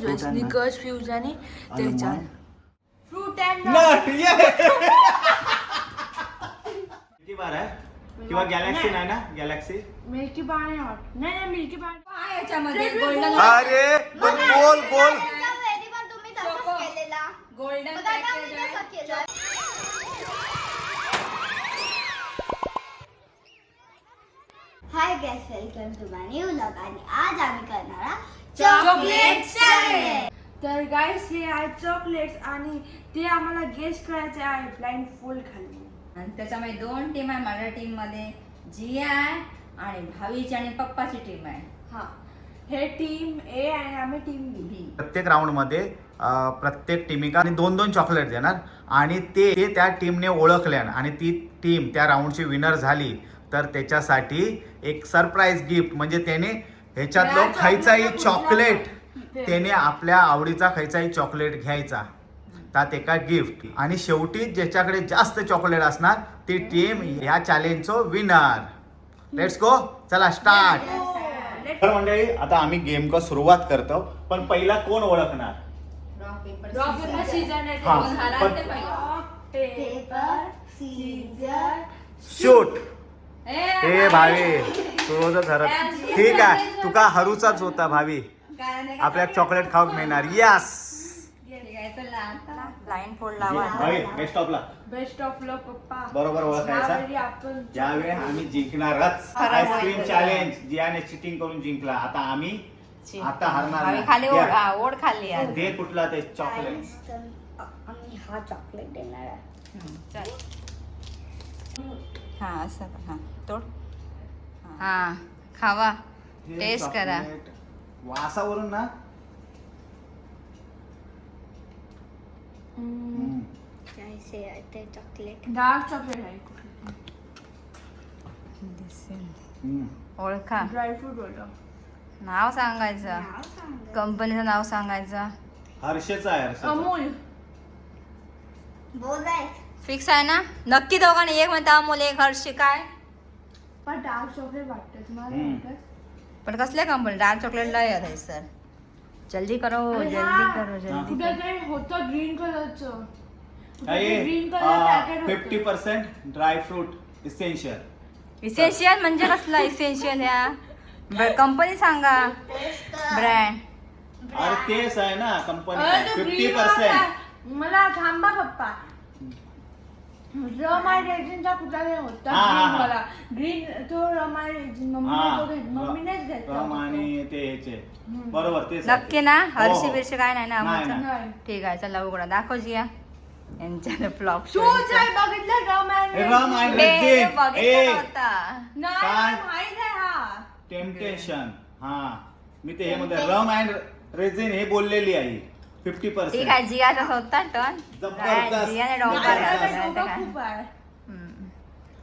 Sneakers fuse आणि त्याच्या fruit and milky बार आहे किंवा गॅलेक्सी नाही ना गॅलेक्सी मिल्की बार नाही मिल्की बार काय याच्यामध्ये गोल्डन अरे गोल गोल golden hi guys, welcome to my new vlog आणि आज आम्ही करणार आहोत चॉकलेट चॅलेंज. तर गाइस हे आहेत चॉकलेट्स आणि ते आम्हाला गेस करायचे आहे ब्लाइंड फोल्ड खाली. आणि त्याच्यामध्ये दोन टीम आहे. माझ्या टीम मध्ये जिया आहे आणि भावीची आणि पप्पाची टीम आहे. हा हे टीम ए आणि आम्ही टीम बी. प्रत्येक राऊंड मध्ये प्रत्येक टीमिका दोन दोन चॉकलेट देणार आणि ते त्या टीमने ओळखल्या आणि ती टीम त्या राऊंडची विनर झाली तर त्याच्यासाठी एक सरप्राईज गिफ्ट म्हणजे त्याने ह्याच्यातलं खायचाही चॉकलेट त्याने आपल्या आवडीचा खायचाही चॉकलेट घ्यायचा त्यात एका गिफ्ट आणि शेवटी ज्याच्याकडे जास्त चॉकलेट असणार ती टीम या चॅलेंजचं विनर. लेट्स गो, चला स्टार्ट. तर मंडळी आता आम्ही गेम का सुरुवात करतो पण पहिला कोण ओळखणार? Rock paper scissor paper scissor shoot. हे भावी तुझं ठरत. ठीक आहे, तुका हरूचाच होता भावी. आपल्या चॉकलेट खाऊक मिळणार. यस लाईन फोल्ड लावा. भावी best of luck. Best of luck पप्पा. बरोबर ओळखायचा. आपण ज्यावेळी आम्ही जिंकणारच. आईस्क्रीम चॅलेंज जियाने चिटिंग करून जिंकला. आता आम्ही आता हरणार भावी नाही. खाली या. ओढ खाल्ली आहे. दे कुठला ते चॉकलेट. आम्ही हा चॉकलेट देणार आहे. चल हा असं कर. हा तोड. हा खावा, हे टेस्ट करा. चॉकलेट वासावरून ना कैसे आहे ते चॉकलेट? डार्क चॉकलेट आहे. ओळखा. ड्रायफ्रूट होतं. नाव सांगायचं, नाव सांग. कंपनीचं नाव सांगायचं. हर्षेचा आहे. हर्षेचा. अमूल. बोल आहे. फिक्स आहे ना? नक्की दोघांनी एक म्हणता अमोल एक हर्षी. काय पण डार्क चॉकलेट वाटतं तुम्हाला? वाटतं? पण कसल्या कंपनी? डार्क चॉकलेट लय आहे सर. जल्दी करो, अरे जल्दी हा. करो, जल्दी कुठे काही होतं ग्रीन कलरचं. हे, green colour packet 50% dry fruit essential. Essential म्हणजे कसला इसेन्शियल? या कंपनी सांगा, ब्रँड. अरे तेच आहे ना कंपनी. अरे तो green 50%. होता. मला थांबा पप्पा. रम आणि रेजिनचा कुठला होता हा, हा, ग्रीन हा. वाला. ग्रीन तो रम आणि रेजिन मम्मीनेच घेतला. रम आणि ते ह्याचे बरोबर तेच. नक्की ना? हो, हर्षी हो. बिर्षी काय नाही ना नाही, अमोलचं? नाही. ठीक आहे, चला उघडा दाखव जिया यांच्या फ्लॉप. तूच आहे बघितलं रम आणि रम आणि रेजिन? रेजिन. बघितला होता. नाही काय? मला माहित आहे हा. टेम्पटेशन. हा मी ते हे म्हणते रम अँड रेझिन हे बोललेली आहे. 50%. ठीक आहे, जियाचा होता टर्न. जबरदस्त. जियाने नाही, डोका नाही, लावला. डोकं खूप आहे.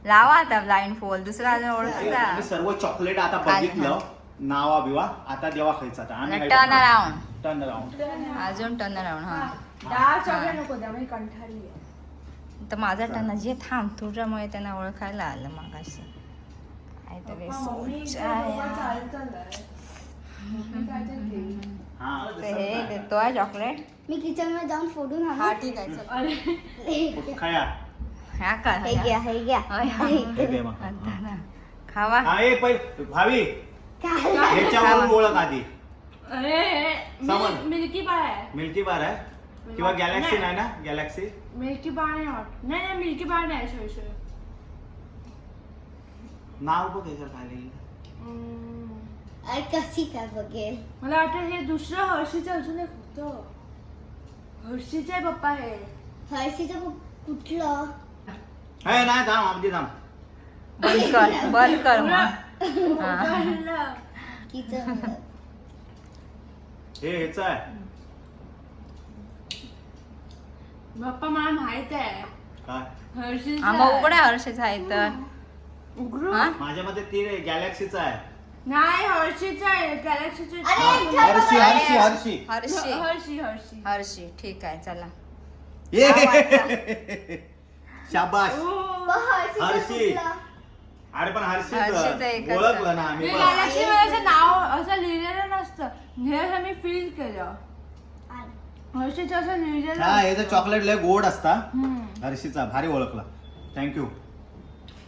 लावा आता ब्लाइंड फोल. दुसरा अजून मी ओळखता. सर्व चॉकलेट आता बघितलं नावा बिवा. आता देवा खायचा आता टर्न अराउंड. Turn around. अजून टर्न अराउंड. हा डार्क चॉकलेट नको द्या मी कंठारी आहे. तर माझा टर्न जे थांब, तुझ्यामुळे त्यांना ओळखायला आलं मागाशी. काहीतरी मम्मी सोच इकडे आहे. डोकं चालतंय. मम्मी काय ते घेईल. ते हे देतोय चॉकलेट. मी किचन मध्ये जाऊन फोडून हा आणू. ठीक आहे, चल. अरे खाया. ह्या काय हे घ्या, हे घ्या. हे दे मग. खावा. हा ए पहिले भावी काय? ह्याच्यावरून ओळख आधी. अरे समज. मिल्की बार आहे. मिल्की बार आहे किंवा गॅलेक्सी नाही ना गॅलेक्सी. मिल्की बार नाही वाटत. नाही मिल्की बार नाही. सॉरी नाव बघ ह्याच्यावर खाली. अरे कशी काय बघेल? मला वाटतं हे दुसरं हर्षीचं अजून एक होतं. हर्षीचं आहे पप्पा हे. हर्षीचं कुठलं? हे नाही थांब अगदी थांब. बंद कर मग. कळलं. किचन हे ह्याचं आहे. पप्पा मला माहित आहे. काय हर्षीचं हा मग उघड्या हर्षीच आहे तर. उघडू. हा? माझ्या मते ते गॅलेक्सीचं आहे. नाही हर्षीचं आहे. गॅलेक्सीचं अरे, हर्षी हर्षी हर्षी. हर्षी. हर्षी. हर्षी ठीक आहे, चला. ये शाबाश. हर्षी. हर्षी. अरे पण हर्षीचं हर्षीच एकच ओळखलं ना आम्ही. गॅलेक्सी मध्ये असं नाव असं लिहिलेलं नसतं. हे असं मी फील केलं. हर्षीचं असं लिहिलेलं हा याचं चॉकलेट लय गोड असता हम्म. हर्षीचा भारी ओळखला थँक्यू.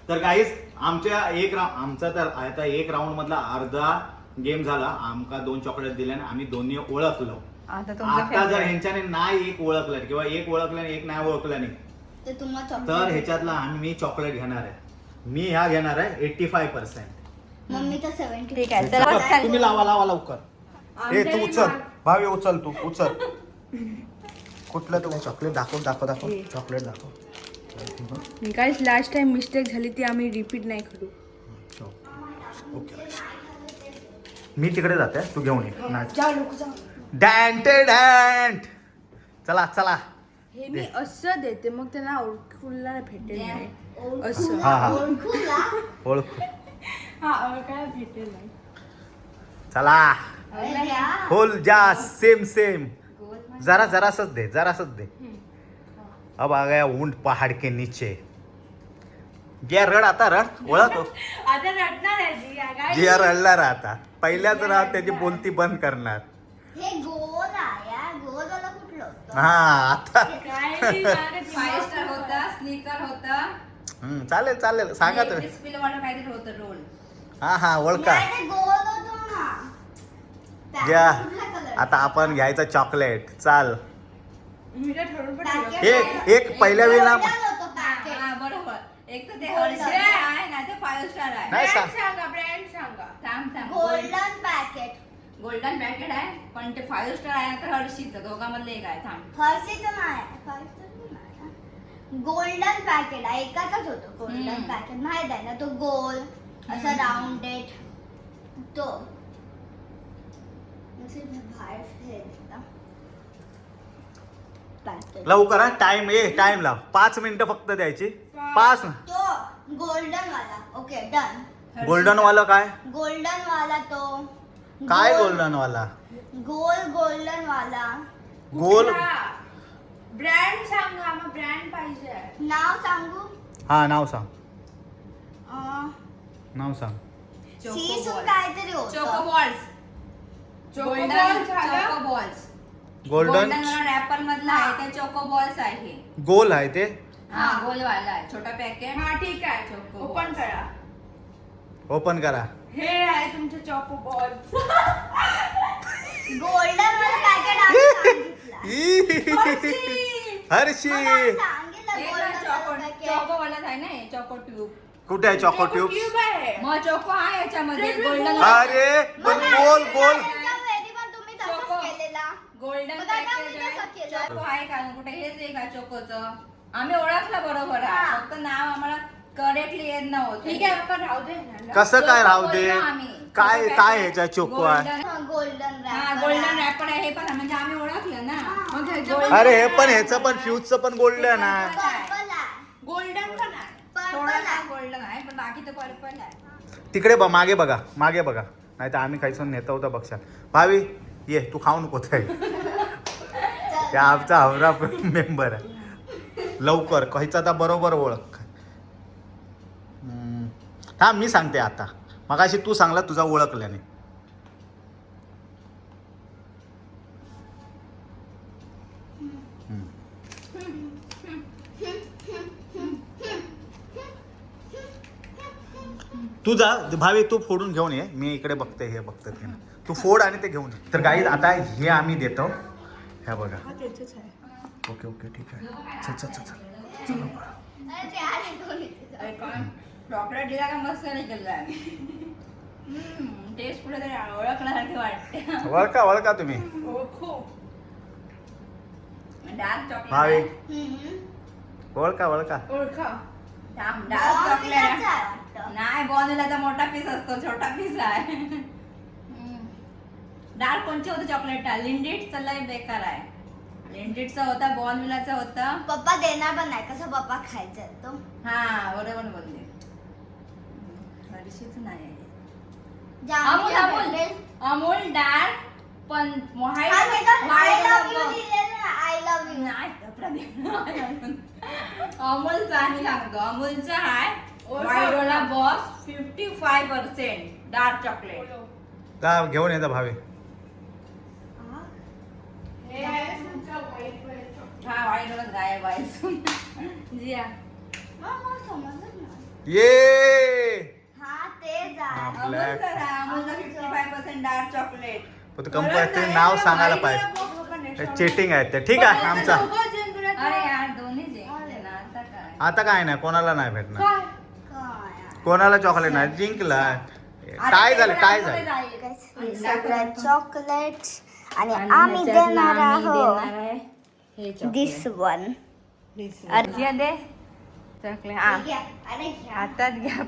तर काहीच आमचा तर आता एक राऊंड मधला अर्धा गेम झाला. आमका 2 चॉकलेट दिल्याने आम्ही दोन्ही ओळखलो. आता आता जर ह्यांच्याने नाही एक ओळखलं किंवा एक ओळखलं एक नाही ओळखलं नाही तर तुम्हाला तर chocolate ह्याच्यातला मी चॉकलेट घेणार आहे. मी ह्या घेणार आहे 85%. मम्मी तर 70. ठीक आहे चला तुम्ही लावा लवकर. ए तू उचल भावी उचल तू उचल. कुठलं तुला चॉकलेट दाखव चॉकलेट दाखव. गाईस लास्ट टाइम मिस्टेक झाली ती आम्ही रिपीट नाही करू. ओके मी तिकडे जाते तू घेऊन ये नाच. जा लोक जा. डॅन्ट चला हे मी असं देते मग त्यांना ओळखूला भेटेल नाही. असं हा ओळखूला? ओळख हा ओळखायला भेटेल नाही. चला अरे द्या. फुल जा सेम जरासच दे. अब आ गया ऊंट पहाड़ के नीचे. जिया रड आता रड ओळख आता रडणार आहे जिया काय. जिया रडला आता पहिल्याच रात त्याची बोलती बंद करणार. हे गोल आहे यार, गोल वाला कुठलं होतं? हा आता काय नाही, माझं 5 स्टार होता स्निकर होता चालेल सांगा तुम्ही. क्रिस्पी वाला काहीतरी होतं रोल. हा ओळखा. नाही, ते गोल होतो ना. ज्या कुठला color? आता आपण घ्यायचं चॉकलेट चाल. मी तर ठरवून पण Packet ठेवलं. एक पहिल्या वेळेला Golden होतं packet. हा बरोबर. एक तर ते Golden. हर्षी आहे नाही तर 5 स्टार आहे. नाही ब्रँड सांग. सांगा. थांब Golden packet. गोल्डन पॅकेट आहे पण ते 5 स्टार आहे तर हर्षीचं दोघांमधलं एक आहे. थांब हर्षीचं नाही. हर्षीचं नाही. गोल्डन पॅकेट आहे, एकाच होतो गोल्डन हम्म. पॅकेट. माहित आहे ना, तो गोल असा राऊंडेड तो नसेल बाहेर हे देता पॅकेट. लवकर टाइम लाव 5 मिनिटं फक्त द्यायची. 5 तो गोल्डन वाला. Okay done. गोल्डन वाला काय गोल्डन वाला तो काय गोल- गोल्डन वाला गोल्डन वाला. गोल ब्रँड सांगा मग ब्रँड पाहिजे. नाव सांगू? हा नाव सांग अं, सीसून काहीतरी चोको होतं. बॉल्स. चोको गोल्डन बॉल झालं? Choco balls. गोल्डन गोल्डन वाला रॅपर मधला आहे ते चोको बॉल्स आहे. गोल आहे ते. हा गोल वाला आहे छोटा पॅकेट. हा ठीक आहे चोको ओपन balls. करा. ओपन करा. हे आहे तुमचे चॉको बॉल. गोल्डन वाला पॅकेट आम्ही सांगितलं. हर्षी सांगितलं एक गोल्डन चोको वाला पॅकेट. चोको वाला आहे ना हे, चोको ट्यूब. कुठे आहे चॉको ट्यूब क्यूब आहे. मग चोको आहे याच्यामध्ये ते गोल्डन. अरे पण गोल वेळी पण तुम्ही तसंच चोको. केलेला. गोल्डन मग आता पॅकेज मी तसं आहे. केलं. चोको आहे का कुठे हेच आहे का चोकोचं. आम्ही ओळखलं बरोबर आहे हा. फक्त नाव आम्हाला करेक्टली येत नव्हतं. ठीक आहे आपण राहू दे ना. कसं काय राहू दे बोललो आम्ही. काय चोको काय packet. ह्याच्या चोको आहे गोल्डन. गोल्डन हा गोल्डन रॅपर आहे हे पण म्हणजे आम्ही ओळखलं ना. मग ह्याचं गोल्डन पण अरे हे पण ह्याचं पण फ्यूजचं पण गोल्डन आहे. पर्पल आहे. गोल्डन पण आहे. पर्पल थोडं आहे. गोल्डन आहे पण बाकी तर पर्पल आहे. तिकडे मागे बघा नाही तर आम्ही खायचं नेता होता बघशाल. भावी ये तू खाऊ नको ते त्या आमचा आवरा मेंबर आहे. लवकर खायचा तर बरोबर ओळख. थांब मी सांगते आता मगाशी तू सांगला तुझा ओळखल्याने. तुझा भावी तू फोडून घेऊन ये. मी इकडे बघते हे बघते ते. तू फोड आणि ते घेऊन ये. तर गाईज आता हे आम्ही देतो. ह्या बघा. हा त्याचंच आहे. ओके ठीक आहे. चल अरे ते आहे कोणीतरी. अरे काय चॉकलेट दिला का मस्त नाही केलं टेस्ट पुढे तरी ओळखण्यासारखी वाटते. वळका तुम्ही. ओळखू. डार्क चॉकलेट भावी आहे. वळका ओळखा. डार्क बॉर्नव्हिटाचं चॉकलेट आहे आहे. वाटतं. नाही बॉर्नव्हिटाचा मोठा पीस असतो छोटा पीस आहे. डार्क कोणचे होतं चॉकलेट लिंडीटचं लय बेकार आहे. लिंडीटचं होता बॉर्नव्हिटाचं होतं. पप्पा देणार पण नाही. कसं पप्पा खायचं तो. हा बरोबर बोलले. हर्षीचं नाही आहे. जामून भेटेल. अमूल डार्क पण हा, त्याच्यात I love you लिहिलेलं आहे. I love you. अमूलचा आम्ही सांगतो अमूलचा आहे वायडोला बॉस 55% डार्क चॉकलेट. घेऊन येता भावी. हा? हे आहे हा वाईटच गायब आहे जिया समजत नाही. ये हा तेच आहे. अमूल करा अमूलचा 55% डार्क चॉकलेट कंपनी नाव सांगायला पाहिजे. चीटिंग आहे ते. ठीक आहे आमचा. अरे यार दोन्ही जिंकले ना आता काय आता काय नाही, कोणाला नाही भेटणार, काय? कोणाला चॉकलेट नाही. जिंकला, काय झालं, काय झालं. हे सगळं चॉकलेट्स आणि आम्ही देणार आहोत दिस वन. जिया दे चॉकलेट अरे घ्या. हातात घ्या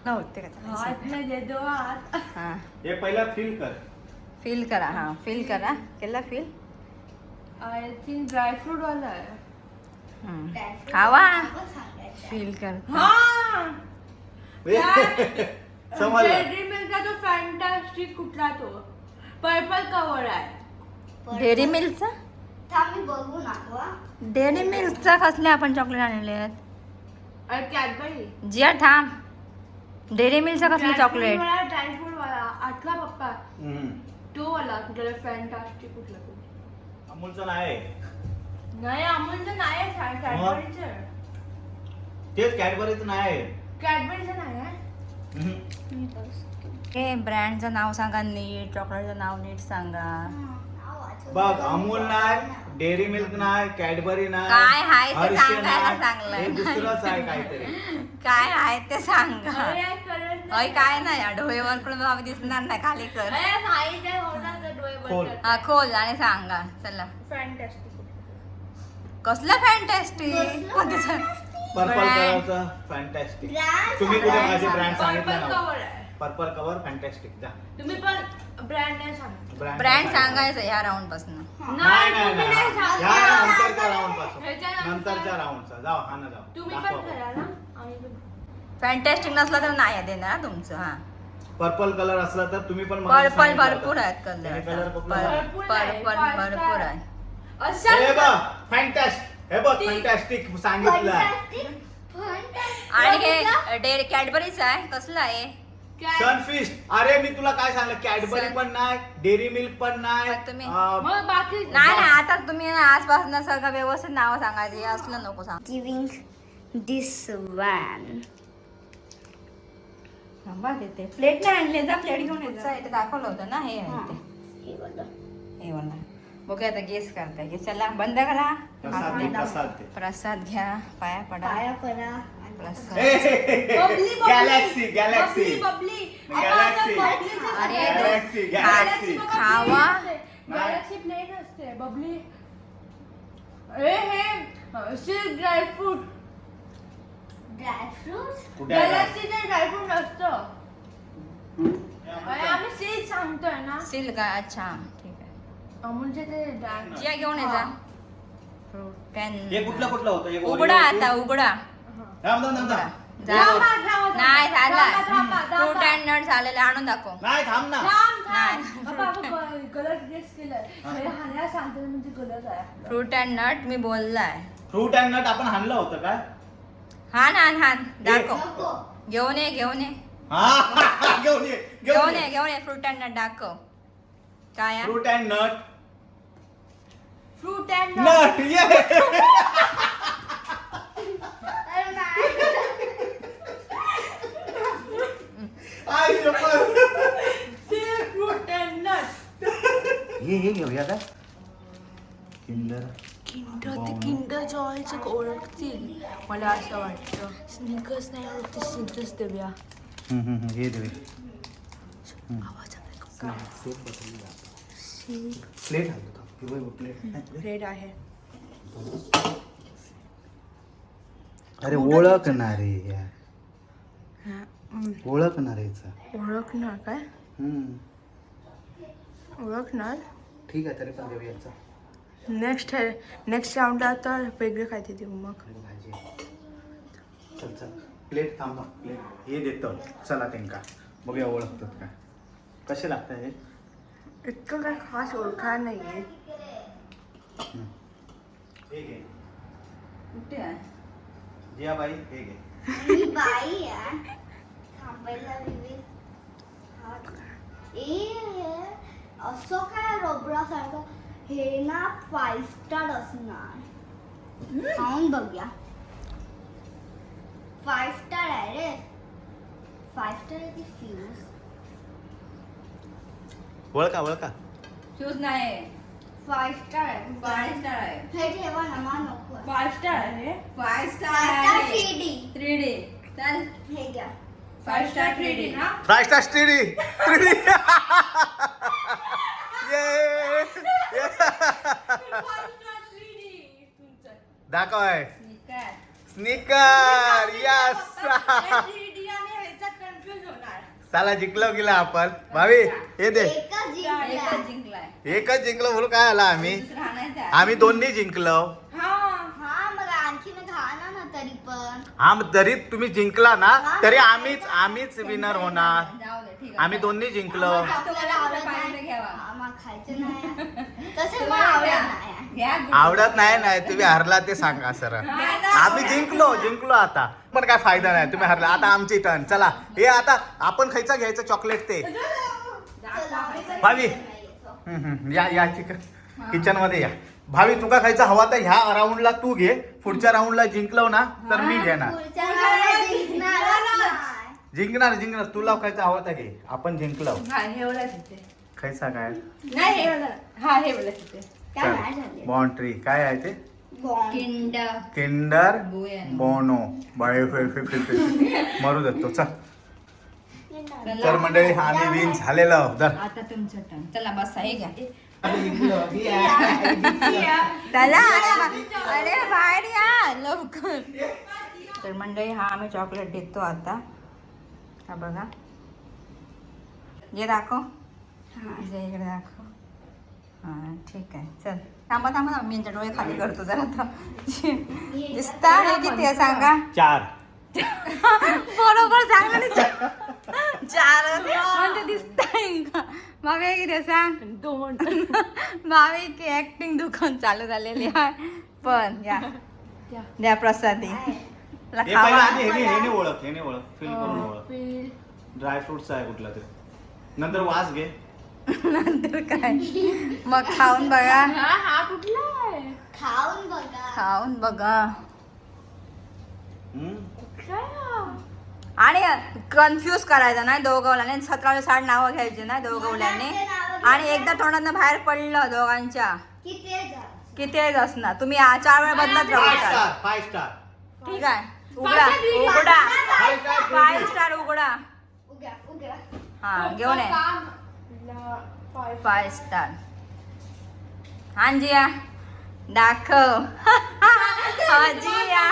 नव्हते का हाथ में दे दो हाथ. हा हे पहिला फील कर. फील करा हा फील करा केला फील आय थिंक ड्रायफ्रूट वाला आहे. खावा आपण सांगायचं. फील कर हा समजलं. डेअरी मिल्कचा तो फॅन्टास्टिक कुठला तो पर्पल कवर आहे. डेअरी मिल्कचा थांब मी बघू ना गं. डेअरी मिल्कचा कसले आपण चॉकलेट आणले आहेत आणि कॅडबरी जिया थांब डेअरी मिल्कचा कसले चॉकलेट ड्रायफ्रूट वाला आठला पप्पा हम्म. तो वाला कुठला फॅन्टास्टिक कुठला तो. अमूलचं नाही, नाही अमूलचं नाही कॅडबरीचं. तेच कॅडबरीचं नाही. कॅडबरीचं नाही आहे. हम्म. हे ब्रँडचं नाव सांगा नीट चॉकलेटचं नाव नीट सांगा बघ अमूल नाही, डेअरी मिल्क नाही, कॅडबरी नाही, काय आहे ते हर्षे सांगायला नाही. सांगलंय. हे दुसरंच आहे काहीतरी. काय आहे ते सांगा अरे यार, करत अय काय नाही डोळेवर पण बाबा दिसणार नाही खाली कर अरे नाही ते होणार तर डोळे बंद खोल. कर. हा खोल आणि सांगा चला फॅन्टास्टिक. कसलं फॅन्टॅस्टिक पर्पल कलरचं फॅन्टॅस्टिक. तुम्ही कुठे माझे ब्रँड सांगितलं पर्पल ना. कवर आहे. Purple cover fantastic. जा तुम्ही पण ब्रँड नाही सांगितलं. ब्रँड सांगायचं ह्या राऊंड पासून नाही नाही तुम्ही नाही. नाही सांगितलं. या नंतरच्या राऊंड पासून, ह्याच्यानंतर- नंतरच्या राऊंडचा जाऊ. हा ना जाऊ. तुम्ही पण दाखवा. करा ना आम्ही पण. फॅन्टॅस्टिक नसलं तर नाही देणार तुमचं हा पर्पल कलर असला तर तुम्ही पण मला पर्पल सांगितलं भरपूर होतं. आहेत त्याने कलर कलर कुठला आहे? भरपूर आहे, पर्पल five भरपूर star. आहे असं हे बघ फॅन्टॅस्टिक. हे बघ फॅन्टॅस्टिक सांगितलं. आणि हे कॅडबरीच आहे कसलं आहे सनफिस्ट. अरे मी तुला काय सांगलं, कॅडबरी पण नाही, डेअरी मिल्क पण नाही. पण तुम्ही- मग बाकी नाही नाही आता तुम्ही आजपासून सगळं व्यवस्थित नाव सांगायचं हे असलं नको सांग गिविंग दिस वन. थांबा देते प्लेट नाही आणले जा प्लेट घेऊन येत इथे दाखवलं होतं ना हे आहे ते हे बघा. हे वाला बघूया आता गेस करताय की चला बंद करा प्रसाद दे, प्रसाद दे. प्रसाद घ्या पाया पडा पाया पडा. Prasad bubbly galaxy galaxy bubbly galaxy अरे गॅलॅक्सी गॅलॅक्सी. खावा गॅलॅक्सी प्लेन असते बबली. हे सिल्क ड्रायफ्रूट. ड्रायफ्रुट्स. कुठे आहे? गॅलॅक्सीचे ड्रायफ्रूट नसतं. अरे आम्ही सिल्क सांगतोय ना. सिल्क का अच्छा ठीक आहे अमूलचे ते जिया घेऊन ये जा फ्रूट पॅन हे कुठलं कुठलं होतं? हे उघडा Oreo आता उघडा थांब, थांब, थांब, थांब. जा. नाही झाला फ्रूट अँड नट झालेलं आणून दाखव नाही थांब ना. गलत गेस केलंय. हाण्याला सांगतो म्हणजे गलत आहे. फ्रूट अँड नट मी बोललाय फ्रूट अँड नट आपण हाणलं होतं काय? हान हान हान दाखव नको. घेऊन ये घेऊन ये हा घेऊन ये घेऊन ये घेऊन ये फ्रूट अँड नट दाखव काय आहे? Fruit and nut. Fruit and nut ये. अरे नाही. आई शपथ. Fruit and nut. हे घेऊया का? किंडर किंडर जॉयचं ओळखतील मला असं वाटतं. स्निकर्स नाही ओळखते स्निकर्स देऊया. हे देऊ. Plate plate. रेड आहे. अरे ओळखणारे यार, ओळखणारेच. ओळखणार काय ओळखणार. ठीक आहे तरी पण देऊ याचा. नेक्स्ट राऊंडला तर वेगळं काय ते देऊ मग. भाजी. चल चल प्लेट थांब ना. प्लेट हे देतो. चला त्यांका बघूया ओळखतात का. कसे लागतात हे. इतकं काय खास ओळखणार नाहीये. हे घे कुठे आहे जिया बाई. हे घे. मी बाई आहे. थांबायला विवेक. असं काय रबरासारखं हे ना 5 स्टार असणार. खाऊन बघूया. 5 स्टार आहे रे. 5 स्टार आहे की फ्यूज? ओळखा शूज नाही 5 स्टार आहे. 5 स्टार आहे. हे ठेवा ना मा नको. 5 स्टार आहे. 5 स्टार 5 स्टार आहे. 3D. 3D चल हे घ्या. 5 स्टार 3D ना. 5 स्टार 3D. दाखवाय स्निकर स्निकर. यस. कन्फ्युज होणार. चला जिंकलो गेला आपण. भावी हे दे. एकच जिंकला. एकच जिंकलाय एकच जिंकलो म्हणून काय आला आम्ही. दुसरा आणायचा आम्ही दोन्ही जिंकलो. हा हा मग आणखीन घाला ना तरी पण. हा मग जरी तुम्ही जिंकला ना तरी आम्हीच विनर होणार. जाऊ दे ठीक आहे आम्ही दोन्ही जिंकलो. आपल्याला आवडत पाहिजे नाही. घ्यावा. हा, मग खायचं नाही. तसं मला आवडत नाही. घ्या आवडत नाही तुम्ही हरला ते सांगा सर. आम्ही जिंकलो आता पण काय फायदा नाही. तुम्ही हरला. आता आमची टर्न. चला हे आता आपण खायचं घ्यायचं चॉकलेट ते. भावी या किचन मध्ये या. भावी तुका खायचा हवा तर ह्या राऊंडला तू घे. पुढच्या राऊंडला जिंकलो ना तर मी घेणार. पुढच्या वेळेला जिंकणारच नाही. जिंकणार तुला खायचा हवा तर घे. आपण जिंकलो. हा हे वाला तिथे. खायचा काय नाही हे वाला. हा हे वाला तिथे. काय नाही झाले. बॉन्ट्री काय आहे ते. बॉन्ड. किंडर बुएनो. बोनो मरू देतो. तर मंडळी आम्ही विन झालेलो. आता तुमचं टर्न चला बसा हे घ्या चला अरे बाहेर या लवकर. तर मंडळी हा आम्ही चॉकलेट देतो आता. हा बघा जे दाखव. जे इकडे दाखव. हा ठीक आहे चल थांबा ना मी डोळे खाली करतो जरा आता. दिसता हे किती आहे सांगा. 4 बरोबर सांगा. 4 म्हणजे दिसताय का. मग हे किती आहे सांग. 2. भाविक ऍक्टिंग दुकान चालू झालेली आहे. पण या द्या प्रसादी खावा. हेने ओळख फील करून ओळख. ड्राय फ्रुट्स आहे कुठला तरी. नंतर वास घे. नंतर काय मग खाऊन बघा. हा कुठला आहे. खाऊन बघा. खाऊन बघा कुठला आहे हा? आणि कन्फ्यूज करायचं नाही दोघवल्याने. 17 नावं घ्यायची ना दोघवल्याने. आणि एकदा तोंडातनं बाहेर पडलं दोघांच्या किती आहे झाड? किती असणार. तुम्ही 4 वेळा बदलत राहू. 5 स्टार. ठीक आहे उघडा 5 स्टार उघडा. उघ्या. हा घेऊन ये 5 स्टार. हा जिया दाखव. हा जिया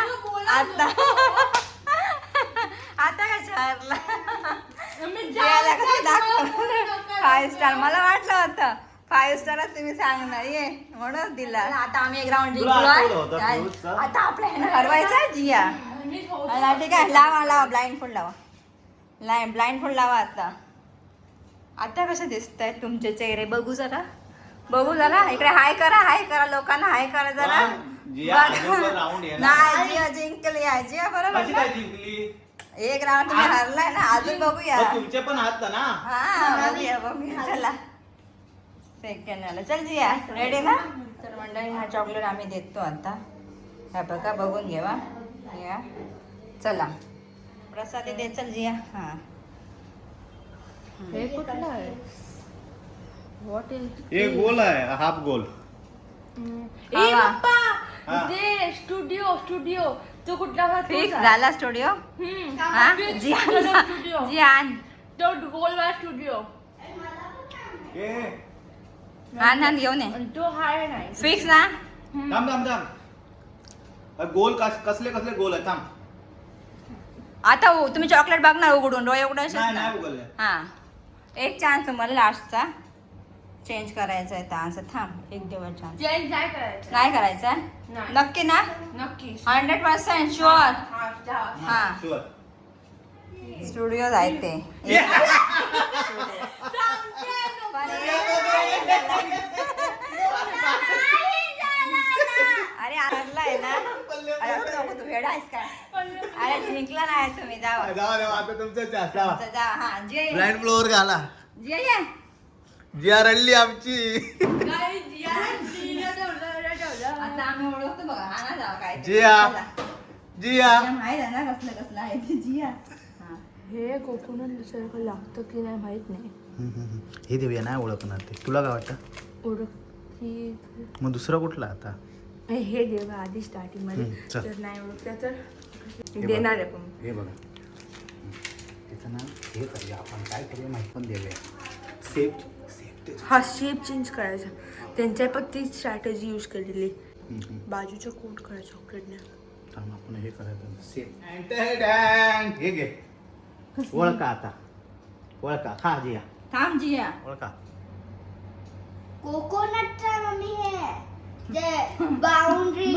आता कशा हरला. जियाला कसं दाखव 5 स्टार. मला वाटलं होतं 5 स्टारच तुम्ही सांगणार ये म्हणून दिला. आता आम्ही एक राऊंड जिंकलो. आता आपल्या ह्यानं हरवायचा जिया. ठीक आहे लावा ब्लाइंड फूड लावा. ब्लाइंड फूड लावा आता कसं दिसत आहे तुमचे चेहरे. बघू जरा इकडे हाय करा लोकांना हाय करा जरा. नाही जिया जिंकली आहे. जिया बरोबर एक राऊंड तुम्ही हरलाय ना. अजून बघूया. तुमचे पण हात ना. हा बघूया चला सेकंड वाला. चल जिया रेडी ना. तर मंडळी हा चॉकलेट आम्ही देतो आता. हा बघा बघून घेवा या. चला प्रसादी दे. चल जिया. हा हे कुठला आहे. What is. हे गोल आहे हाफ गोल. ए हा. पप्पा ते स्टुडिओ तो कुठला होता. फिक्स झाला स्टुडिओ. हा स्टुडिओ. जियान तो गोलवाला स्टुडिओ. हा घेऊन ये. आणि तो हाय नाही. फिक्स ना. थांब. गोल कसले गोल आहे. थांब. आता तुम्ही चॉकलेट बघणार उघडून डोळे उघडायचे नाही उघडले. हा एक चान्स तुम्हाला लास्टचा चेंज करायचा आहे. असं थांब एक दिवस चान्स चेंज नाही करायचं. नाही करायचा. नाही. नक्की ना. नक्की. 100% शुअर. हा शुअर. स्टुडिओ आहे ते. अरे हरलाय ना. अरे नको तू वेडा आहेस काय. अरे जिंकला नाही तुम्ही. जावा आता तुमचं जा. हा जे ब्लाइंड फ्लोअर घाला. जे जिया रडली आमची. काय जिया आम्ही ओळखतो बघा. हा ना जाऊ काय ते. जिया. चला. जिया माहित आहे ना कसलं आहे ते जिया. हा. हे कोकोनट सारखं लागतं की नाही माहित नाही. हे देऊया नाही ओळखणार ते. तुला काय वाटतं? ओळखती मग दुसरं कुठलं आता? हे देवा आधी स्टार्टिंग मध्ये चल. जर नाही ओळखल्या तर हे देणार बघ. आहे पण हे बघा तिचं ना हे करूया आपण काय करूया माहिती पण देऊया. सेफ सेफ हा शेप चेंज करायचा. त्यांच्या पण तीच स्ट्रॅटेजी यूज केलेली. बाजूचं कोट करायचं चॉकलेटने. थांब आपण हे करायचं सेफ. हे घे ओळखा आता. ओळखा खा जिया थांब जिया. ओळखा. कोकोनटचा मम्मी हे जे बाउंड्री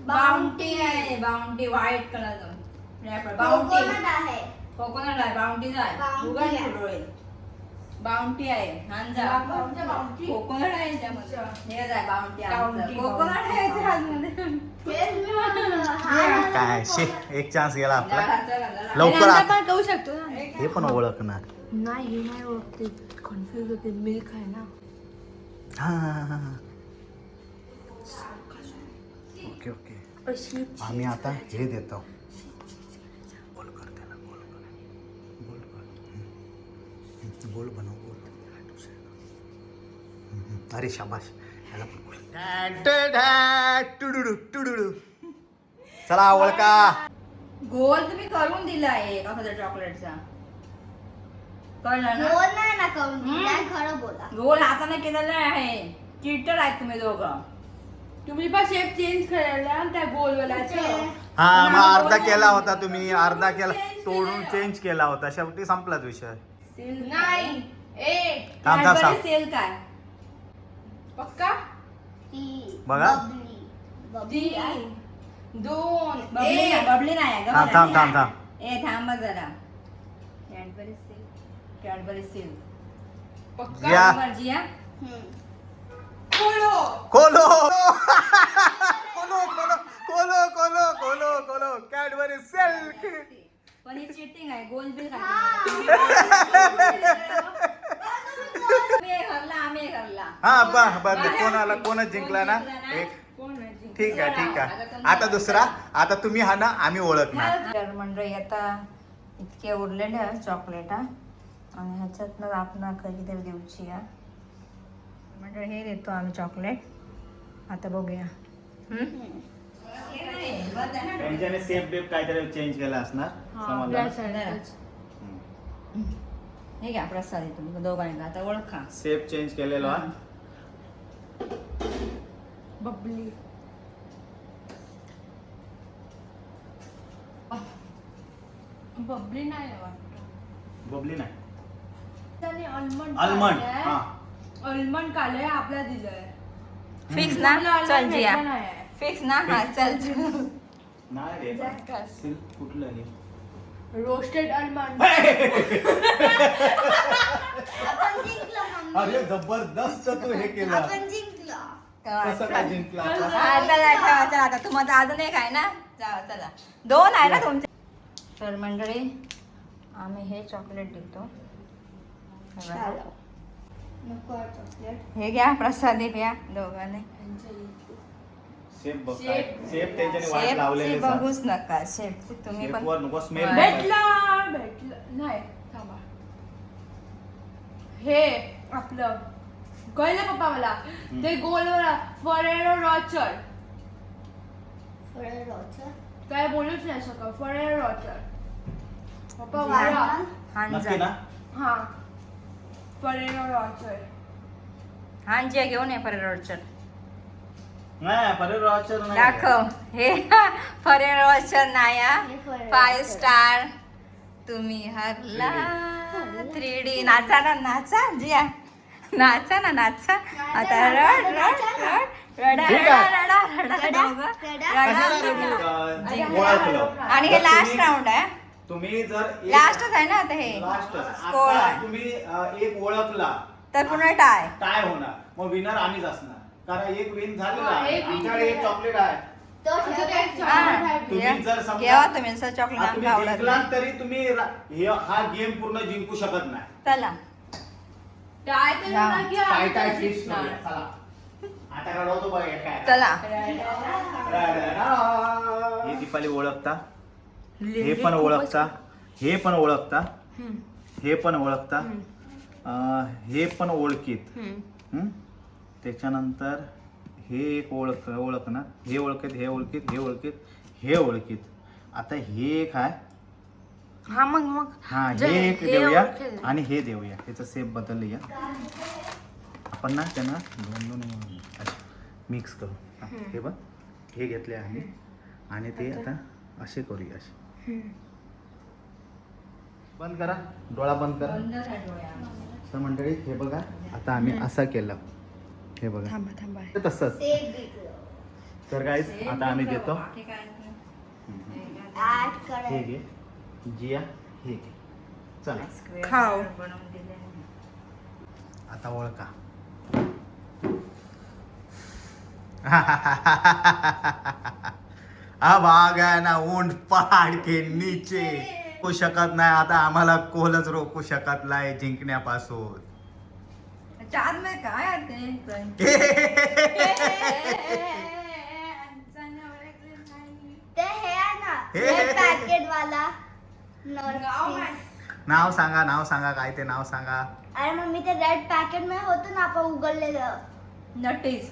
बाउंटी आहे. Bounty white colour bounty coconut आहे. कोकोनट आहे. बाउंटी आहे. Bounty उगाच आहे. फुटोळे. बाउंटी आहे. हांजा कोकोनट आहे त्यामध्ये. हे आहे बाउंटी Bounty, कोकोनट आहे त्यामध्ये. तेच मी म्हणलं. हा काय शे एक चान्स गेला आपला. जरा, जरा, जरा. लवकर आणि आ. आता पण करू शकतो ना. हे पण ओळखणार. नाही हे नाही ओळखते. कन्फ्युज होते. मिल्क आहे ना. हा ओके ओके. शेप आम्ही आता हे देतो. गोल कर त्याला गोल कर. गोल कर. गोल बनव गोल. अरे शाबाश. ह्याला पण गोल. टुडुडू टुडुडू. चला ओळखा. गोल तुम्ही करून दिलाय एखाद्या चॉकलेटचा. कळलं ना? बोल नाही ना करून दिलाय, खरं बोला. गोल हाताने केलेला आहे. चिटर आहेत तुम्ही दोघं. तुम्ही पण शेप चेंज करायला त्या गोलवाल्याचे. हा मग अर्धा केला होता तुम्ही. अर्धा केला तोडून चेंज केला होता. शेवटी संपलाच विषय. नाही एक थांब थांब थांब. सेल काय पक्का ती बघा. बबली आहे. 2 बबली नाही, बबली नाही थांब थांब थांब थांब. ए थांब बघ जरा. Cadbury sale. Cadbury sale. पक्का या. जिया. खोलो खोलो खोलो खोलो खोलो खोलो खोलो खोलो कॅडबरी सिल्क. पण ही चिटिंग आहे. गोल बिल आम्ही घरला. हा बर कोणाला कोणच जिंकला ना एक. ठीक आहे ठीक आहे. आता दुसरा. आता तुम्ही हा ना आम्ही ओळखणार. तर मंडळी आता इतके उरलेले आहे चॉकलेट आणि ह्याच्यातनं आपण कधीतरी देऊची या मंडळी. हे देतो आम्ही चॉकलेट. आता बघूया. त्यांच्याने सेफ बेप काहीतरी चेंज केला असणार. समजलं? हे घ्या प्रसाद आहे तुम्ही दोघांनी. आता ओळखा. सेफ चेंज केलेला. बबली बबली नाही वाटत. बबली नाही. त्याने almond आलमंड. काढलंय. हा almond काढलंय आपल्या दिलंय. फिक्स ना. मला almond चल जिया. भेटलं नाही. फिक्स ना. हा चल नाही रे. सिल्क कुठलं हे? Roasted almond. आपण जिंकलो मम्मी. अरे जबरदस्त तू हे केलं. आपण जिंकलो. कसं काय जिंकला? हा, चला ठेवा चला. आता तुम्हाला अजून एक आहे ना. जावा चला. 2 आहे ना तुमचे. तर मंडळी आम्ही हे चॉकलेट देतो. हे बघा. नको चॉकलेट. हे घ्या प्रसादी घ्या दोघांनी. सेफ बघ काय. सेफ त्यांच्याने वाट शेप लावलेले बघूच नका. शेप तुम्ही पण वर नको स्मेल. भेटलं नाही थांबा. हे आपलं कळलं पप्पा मला. ते गोलवाला फरेरो रॉचर. फळे रोचं. काय बोलूच नाही शकत. फरेरो रॉचर पप्पा जिया. वाला. नक्की ना. हा फरेरो रॉचर. हांजी घेऊन ये फरेरोचर. नाही फरेरो नाही. दाखव. हे फरेरोचर नाही हे Ferrero 5 Rocher. स्टार. तुम्ही हरला. 3D नाचा ना नाचा जिया. नाचा ना नाचा. आता रड रड रड रडा ठीक रडा आहे. रडा रडा दोघं. रडा ओळखलं. आणि हे लास्ट राऊंड आहे. तुम्ही जर लास्टच आहे ना आता हे. लास्ट Score आहे. तुम्ही एक ओळखला तर पुन्हा टाय. टाय होणार. मग विनर आम्हीच असणार. कारण एक विन झालेला हा, आहे. एक win आमच्याकडे एक झालेला. चॉकलेट आहे. तो अच्छा, ठेवायचा. काय chocolate आहे. तुम्ही जर समजा- घेवा तुम्ही असं तुम्ही चॉकलेट आवडत जिंकलात तरी तुम्ही हा गेम पूर्ण जिंकू शकत नाही. चला. काय तरी जा. ना की काय आम्ही काय तर फिश जिंकणार. चला आता रडवतो बघ काय. चला हे दीपाली ओळखता, हे पण ओळखता, हे पण ओळखता, हे पण ओळखता, हे पण ओळखीत. त्याच्यानंतर हे एक ओळखणार, हे ओळखीत, हे ओळखीत, हे ओळखीत, हे ओळखीत. आता हे एक आहे. हा मग हा हे एक देऊया आणि हे देऊया. त्याचं सेप बदलूया आपण ना, त्यांना दोन मिक्स करू. हे बघ, हे घेतले आम्ही आणि ते आता असे करूया. असे बंद करा, डोळा बंद करा. तर मंडळी हे बघा, आता आम्ही असं केलं. हे बघा थांबा तसंच. तर गाईस आता आम्ही देतो. हे घे जिया, हे घे. चला खाओ. आता ओळखा. अब आ गया ना ऊंट पहाड के नीचे. रोखू शकत नाही आता आम्हाला, कोलच रोखू शकत नाही जिंकण्यापासून. चार में काय आते ते हे आहे ना, हे. हे पॅकेट वाला नाव सांगा, नाव सांगा, काय ते नाव सांगा. अरे मम्मी ते रेड पॅकेट मध्ये होतं ना आपण उघडलेलं नटीस.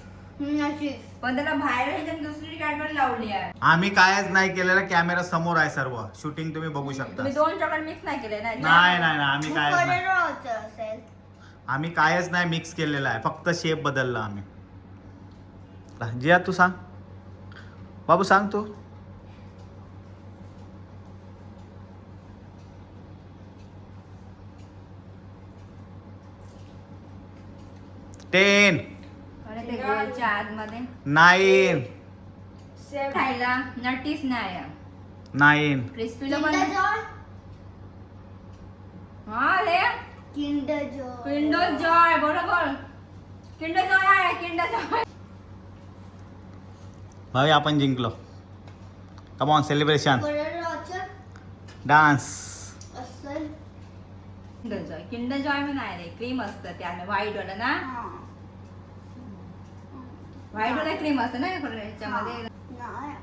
अशीच. पण त्याला बाहेर ह्याच्यात दुसरी कॅडबरी लावली आहे. आम्ही कायच नाही केलेलं, कॅमेरा समोर आहे सर्व. शूटिंग तुम्ही बघू शकता. तुम्ही 2 चॉकलेट मिक्स नाही केले ना? नाही नाही नाही, आम्ही कायच नाही, फरेरोचं असेल. आम्ही कायच नाही मिक्स केलेलं आहे. फक्त शेप बदलला आम्ही. जिया तू सांग, बाबू सांग तू. टेन, अरे ते गोलच्या आतमध्ये 9, खायला नटीस नाही आहे. 9. क्रिस्पीला किंडर पण जॉय. हा रे किंडर जॉय. किंडर जॉय, बरोबर. किंडर जॉय आहे, किंडर जॉय. भाई आपण जिंकलो. कम ऑन सेलिब्रेशन, फरेरोचं डान्स. असेल. किंडर जॉय पण आहे रे, क्रीम असतं त्याने व्हाईट वाला ना. हा. व्हाईट वाला क्रीम असतं ना ह्याच्यामध्ये. नाही.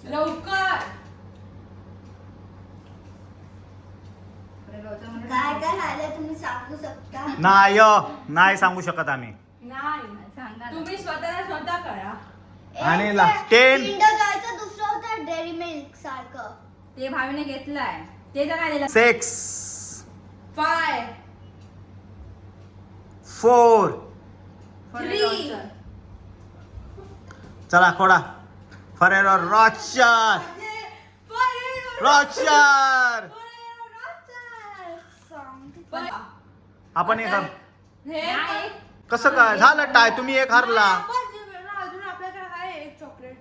लवकर. काय काय राहिलं तुम्ही सांगू शकता? नाही नाही सांगू शकत आम्ही. नाही, सांगा ना. तुम्ही स्वतः करा. आणि एक ला- ते 10. किंडर जॉयचं दुसरं होतं डेअरी मिल्क सारखं. ते भावीने घेतलाय, ते तर काय दिलं. 6, 5, 4. 3. चला खोडा. फरेरो रॉचर, रॉचर. आपण एक नाही. कसं काय झालं टाय? तुम्ही एक हरला. अजून आपल्याकडे आहे एक चॉकलेट.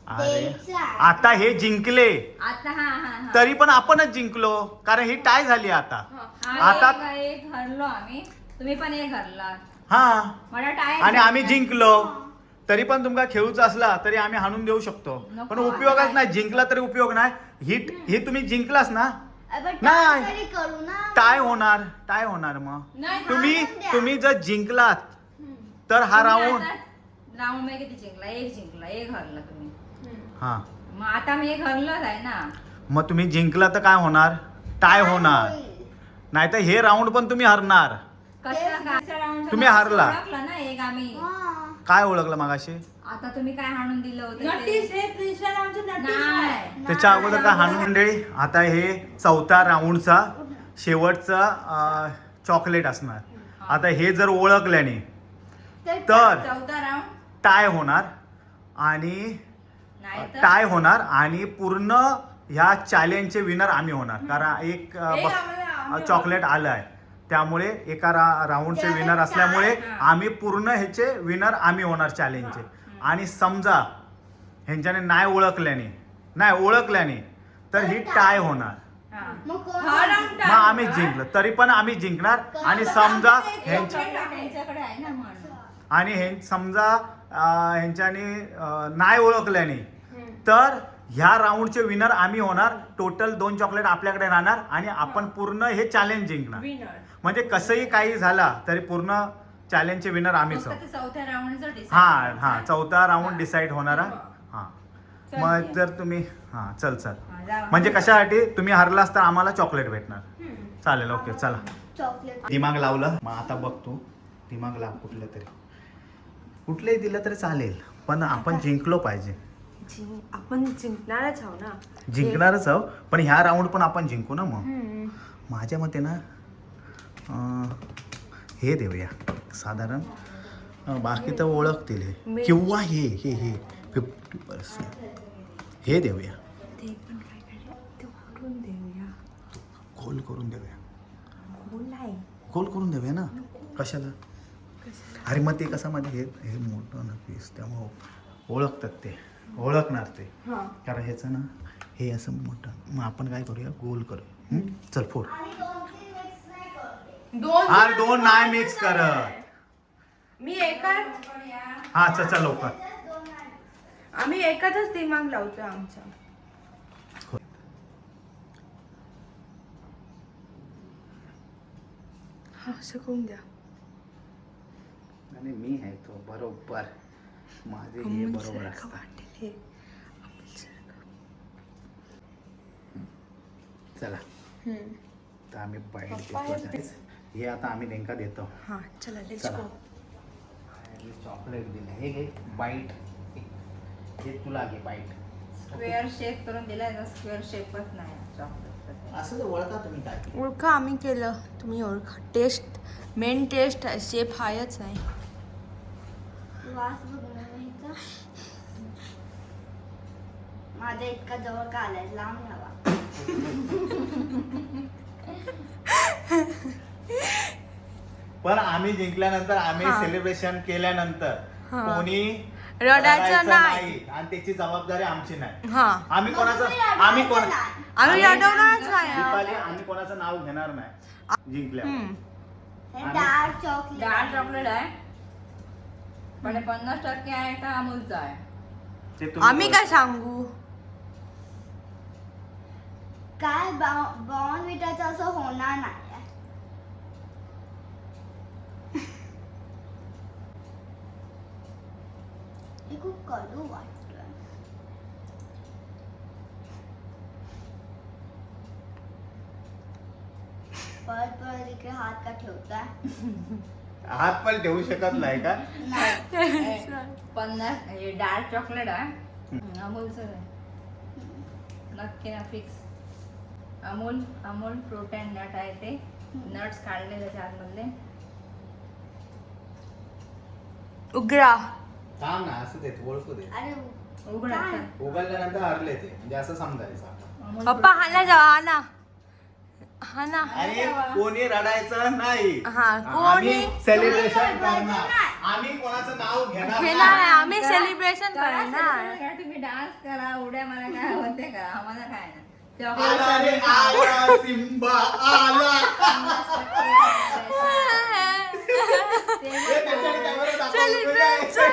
अरे द्यायचं आहे. आता हे जिंकले आता हा हा हा. तरी पण आपणच जिंकलो, कारण ही टाय झाली आता. आता- आता एक हरलो आम्ही, तुम्ही पण एक हरला. हा, मला टाय आणि आम्ही जिंकलो. तरी पण तुमका खेळूच असला तरी आम्ही हाणून देऊ शकतो, नको, पण उपयोगच आता नाही. जिंकला तरी उपयोग नाही. ही तुम्ही जिंकलास ना, आपण नाही. try तरी करू ना. टाय होणार, टाय होणार. मग नाही, तुम्ही जर जिंकलात तर हा राऊंड. राऊंड मध्ये किती जिंकला? एक जिंकला, एक हरला तुम्ही. हा, मग आता मी एक हरलोच आहे ना. मग तुम्ही जिंकला तर काय होणार? टाय होणार. होईल. नाही तर हे राऊंड पण तुम्ही हरणार. कसं काय राऊंड तुम्ही हारला. ओळखलं ना एक आम्ही. हा. काय ओळखलं मगाशी? आता तुम्ही काय हाणून दिलं होतं नटीस ते? हे तिसऱ्या राऊंडचं नटीस नाही. आहे. त्याच्या अगोदर काय हाणून मंडळी? आता हे 4थ्या राऊंडचा शेवटचा चॉकलेट असणार. आता हे जर ओळखल्याने तर 14 राऊंड टाय होणार आणि नाही तर टाय होणार आणि पूर्ण ह्या चॅलेंजचे विनर आम्ही होणार, कारण एक आम्ही चॉकलेट आलं आहे. त्यामुळे एका राऊंडचे विनर असल्यामुळे आम्ही पूर्ण ह्याचे विनर आम्ही होणार चॅलेंजचे. आणि समजा ह्यांच्याने नाही ओळखल्याने तर ही टाय होणार. हा. मग कोण? हा राऊंड मग आम्ही जिंकलो, तरी पण आम्ही जिंकणार. आणि समजा ह्यांच्या त्यांच्याकडे आहे ना म्हणून. आणि हे समजा ह्यांच्याने नाही ओळखल्याने तर ह्या राऊंडचे विनर आम्ही होणार. टोटल 2 चॉकलेट आपल्याकडे राहणार आणि आपण पूर्ण हे चॅलेंज जिंकणार. विनर. म्हणजे कसंही काही झाला तरी पूर्ण चॅलेंजचे विनर आम्हीच फक्त आहोत. ते चौथ्या राऊंडचं decide हा करायचं. हा चौथा राऊंड डिसाईड होणारा. हा चल मग ये. जर तुम्ही हा चल हा, जा. म्हणजे कशासाठी तुम्ही हरलास तर आम्हाला चॉकलेट भेटणार. चालेल ओके चला. चॉकलेट दिमाग लावलं मग आता बघ तू दिमाग लाव कुठलंही दिलं तरी चालेल पण आपण जिंकलो पाहिजे. आपण जिंकणारच आहो ना. जिंकणारच आहो पण ह्या राऊंड पण आपण जिंकू ना. मग माझ्या मते ना हे देऊया साधारण बाकी तर ओळखतील हे किंवा हे हे हे 50% हे देऊया. ते पण काय करूया ते उडून देऊया. खोल करून देऊया. नाही खोल करून देऊया ना. कशाला अरे मग ते कसं मध्ये हे हे मोठं ना पीस त्यामुळं ओळखतात ते ओळखणार ते कारण ह्याचं ना हे असं मोठं. मग आपण काय करूया गोल करूया. चल फोड. आणि 2-3 मिक्स नाही करते. अरे दोन नाही मिक्स करत. मी एकाच हा चल लवकर. आम्ही एकातच दिमाग लावतो आमचा. हा असं करून द्या. आणि मी आहे तो बरोबर माझे हे बरोबर असतं. वाटेल हे चला तर आम्ही बाईट देतो. हे आता आम्ही त्यांना देतो. हा चला लेट्स चला. गो. चॉकलेट दिलं हे घे बाईट. हे तुला घे बाईट. स्क्वेअर शेप करून दिलाय तर स्क्वेअर शेपच नाही चॉकलेट. असं तर ओळखा तुम्ही काय. ओळखा आम्ही केलं तुम्ही ओळखा. टेस्ट मेन टेस्ट शेप हायच नाही. वास बघून ह्याचा माझ्या इतका जवळ का आलाय लांब न्यावा. पण आम्ही जिंकल्यानंतर आम्ही हा. सेलिब्रेशन केल्यानंतर हा. कोणी रडायचं नाही. आणि त्याची जबाबदारी आमची नाही. हा आम्ही कोणाचं तुम्ही रडायचं आम्ही कोण नाही. आम्ही रडवणारच नाही. दीपाली आम्ही कोणाचं नाव घेणार नाही जिंकल्या. हे डार्क चॉकलेट डार्क चॉकलेट आहे पण हे 50% आहे का अमूलचं आहे. ते तुम्ही आम्ही काय सांगू. काय बॉर्नव्हिटाचं असं होणार नाही. हे खूप कडू वाटतं. परत इकडे हात का ठेवताय. हात पण ठेवू शकत नाही का. नाही 50 हे डार्क चॉकलेट आहे अमूलचं आहे. नक्की ना फिक्स. अमूल प्रोटीन नट आहे ते नट्स काढले त्याच्या आतमधले. उघडा. थांब ना असं देत ओळखू दे. अरे उघडायचं. उघडल्यानंतर हरले ते म्हणजे असं समजायचं आता. अमूल पप्पा हाना जावा हाना हाना. आणि कोणी रडायचं नाही. हा, आम्ही कोणी- सेलिब्रेशन करणार. आम्ही कोणाचं नाव घेणार हे नाही. नाही आम्ही करा- सेलिब्रेशन करा, करणार. celebration करा. तुम्ही डान्स करा उड्या मला काय होते करा आम्हाला काय नाही. आला रे आला सिम्बा आला. हे त्याच्याकडे camera दाखव. सेलिब्रेशन.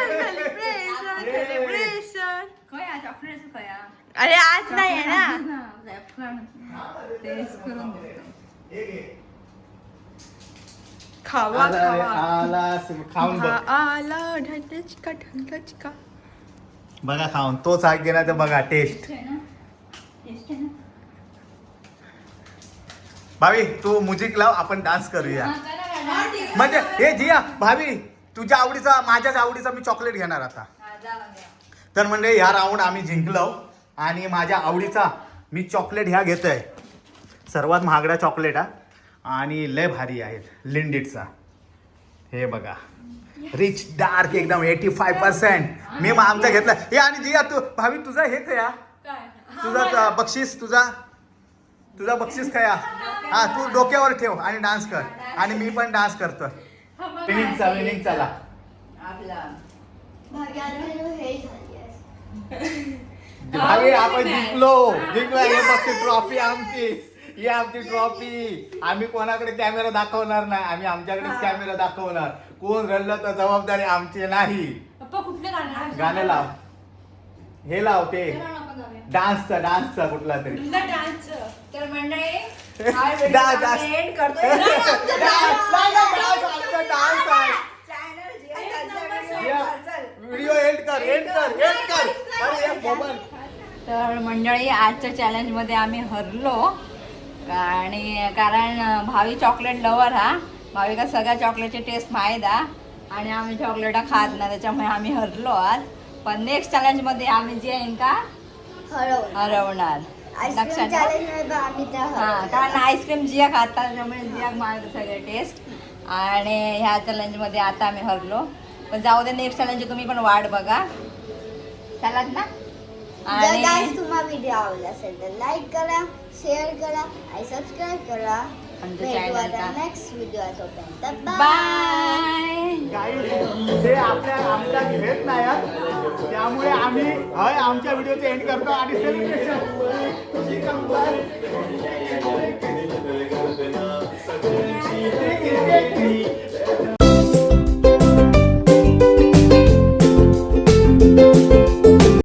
कया चॉकलेट कया अरे आज नाही आहे ना. टेस्ट करून देतो. हे घे. खावा आला रे खावा. आला सिम्बा. खाऊन बघ. आला ढंढचिका ढंढचिका. बघा खाऊन तोच हात घेणार तर बघा टेस्ट. टेस्ट आहे ना टेस्ट आहे ना. भावी तू म्युझिक लाव आपण डान्स करूया. हा, करा ना, dance करा. म्हणजे हे जिया भावी तुझ्या आवडीचा माझ्याच आवडीचा मी चॉकलेट घेणार आता. हा, जा बघूया. तर म्हणजे ह्या राऊंड आम्ही जिंकलो आणि माझ्या आवडीचा मी चॉकलेट ह्या घेतोय. सर्वात महागडा चॉकलेट हा आणि लय भारी आहेत लिंडीटचा. हे बघा रिच डार्क एकदम 85%. मी मग आमचा घेतला हे. आणि जिया तू भावी तुझा हे खया तुझा बक्षीस तुझा बक्षीस खया. हा तू डोक्यावर ठेव आणि डान्स कर आणि मी पण डान्स करतो. विनिंग चला. आपला भाग्याला हे झाली आहे. भावी आपण जिंकलो हे बक्षीस ट्रॉफी आमची. ही आमची ट्रॉफी. आम्ही कोणाकडे कॅमेरा दाखवणार नाही. आम्ही आमच्याकडेच कॅमेरा दाखवणार. कोण रडलं तर जबाबदारी आमची नाही. पप्पा कुठले गाणं. गाणं लाव. हे लाव ते डान्सचा कुठला तरी. डान्स. तर मंडळी हा व्हिडिओ डान्स आम्ही end करतोय. डान्स आहे. व्हिडिओ एंड कर. अरे मोबाईल. तर मंडळी आजच्या चॅलेंजमध्ये आम्ही हरलो आणि कारण भावी चॉकलेट लवर हा भाविका सगळ्या चॉकलेटची टेस्ट माहीत हा आणि आम्ही चॉकलेट खात ना त्याच्यामुळे आम्ही हरलो आज. पण नेक्स्ट चॅलेंजमध्ये आम्ही जे आहे का हरवणार लक्षात हां कारण आईस्क्रीम जिया खातात त्यामुळे जिया माहीत सगळे टेस्ट आणि ह्या चॅलेंजमध्ये आता आम्ही हरलो. पण जाऊ दे नेक्स्ट चॅलेंज तुम्ही पण वाट बघा चालत ना. जर गाइस तुम्हाला व्हिडिओ आवडला असेल तर लाईक करा, शेअर करा आणि सबस्क्राईब करा. भेटूया नेक्स्ट व्हिडिओ. तोपर्यंत बाय. ते आमच्या घेत नाही त्यामुळे आम्ही आमच्या व्हिडिओचे एंड करतो आणि सेलिब्रेशन